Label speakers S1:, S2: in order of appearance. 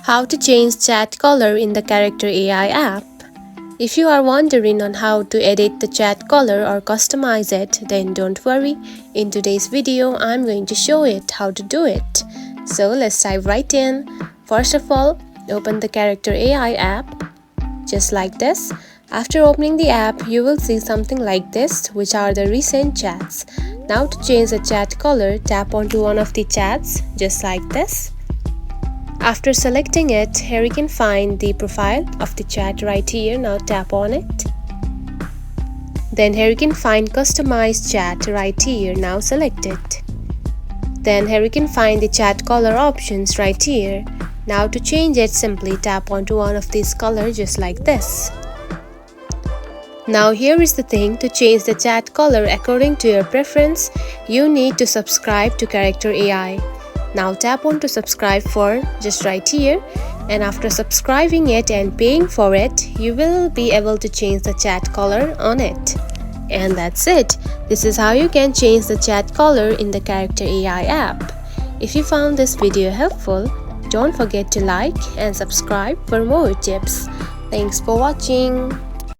S1: How to change chat color in the Character AI app. If you are wondering on how to edit the chat color or customize it, then don't worry. In today's video, I'm going to show it how to do it. So let's dive right in. First of all, open the Character AI app, just like this. After opening the app, you will see something like this, which are the recent chats. Now to change the chat color, tap onto one of the chats, just like this. After selecting it, here you can find the profile of the chat right here. Now tap on it. Then here you can find customize chat right here. Now select it. Then here you can find the chat color options right here. Now to change it, simply tap onto one of these colors just like this. Now here is the thing, to change the chat color according to your preference, you need to subscribe to Character AI. Now tap on to subscribe for just right here, and after subscribing it and paying for it, you will be able to change the chat color on it. And that's it. This is how you can change the chat color in the Character AI app. If you found this video helpful, don't forget to like and subscribe for more tips. Thanks for watching.